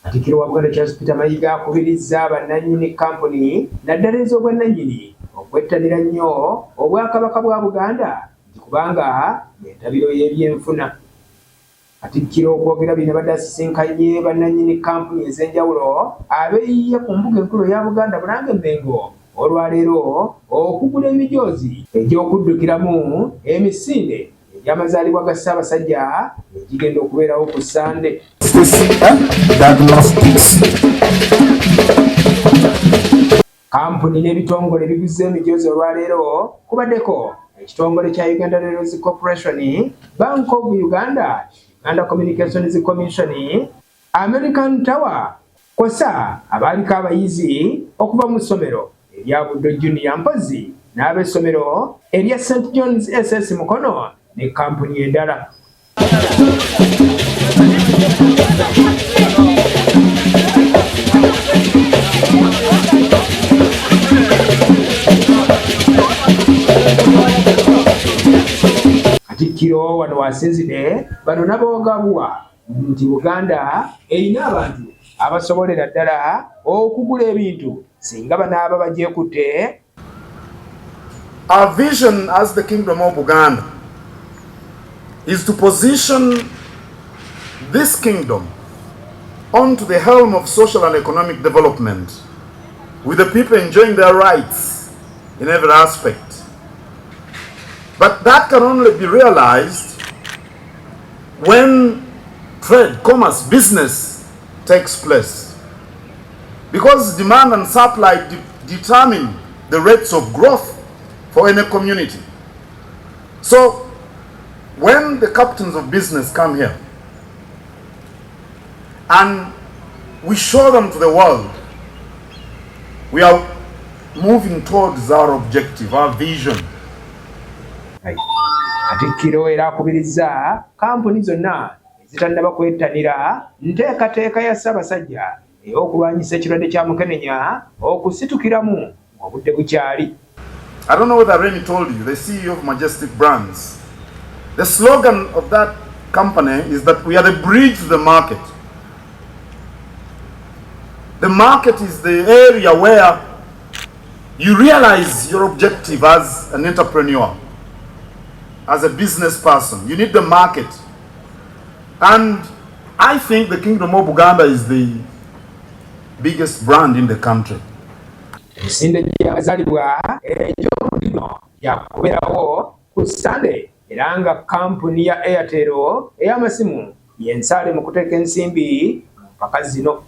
Katikkiro wa Buganda Charles Peter Mayiga akubiriza bannannyini kampuni naddala ez'obwannannyini okwettanira nnyo obwakabaka bwa Buganda kubanga entabiro y'ebyenfuna. Katikkiro okwogera bino badde asisinkanye bannannyini kampuni ez'enjawulo abeeyiye ku mbuga enkulu ya Buganda Bulange Mmengo olwaleero okugula emijoozi egy'okuddukiramu emisinde egy'amazaalibwa ga Ssaabasajja egigenda okubeerawo ku Sande. Kampuni n'ebitongole biguze emijoozi olwaleero kubaddeko ekitongole kya Uganda Railways Corporation, Bank of Uganda, Uganda Communications Commission, American Tower, kw'ossa abaaliko abayizi okuva mu ssomero erya Buddo Junior Mpozi n'ab'essomero erya St. John's SS Mukono ne kampuni endala. Katikkiro wano wasinzidde bano n'aboogabwa nti Buganda erina abantu abasobolera ddala okugula ebintu singa banaaba bagyekutte. Our vision as the Kingdom of Buganda is to position this kingdom onto the helm of social and economic development, with the people enjoying their rights in every aspect. But that can only be realized when trade, commerce, business takes place. Because demand and supply determine the rates of growth for any community. So when the captains of business come here and we show them to the world, we are moving towards our objective, our vision. Katikkiro era akubiriza kampuni zonna ezitannaba kwettanira nteekateeka ya Ssaabasajja ey'okulwanyisa ekirwadde kya Mukenenya okusitukiramu obudde bukyali. I don't know whether Remy told you, the CEO of Majestic Brands, the slogan of that company is that we are the bridge to the market. The market is the area where you realize your objective as an entrepreneur, as a business person. You need the market. And I think the Kingdom of Buganda is the biggest brand in the country. Emisinde gy'amazaalibwa egy'omulino yakubeerawo ku Sande era nga kampuni ya Airtel ey'amasimu y'ensaale mu kuteeka ensimbi mu mpaka zino.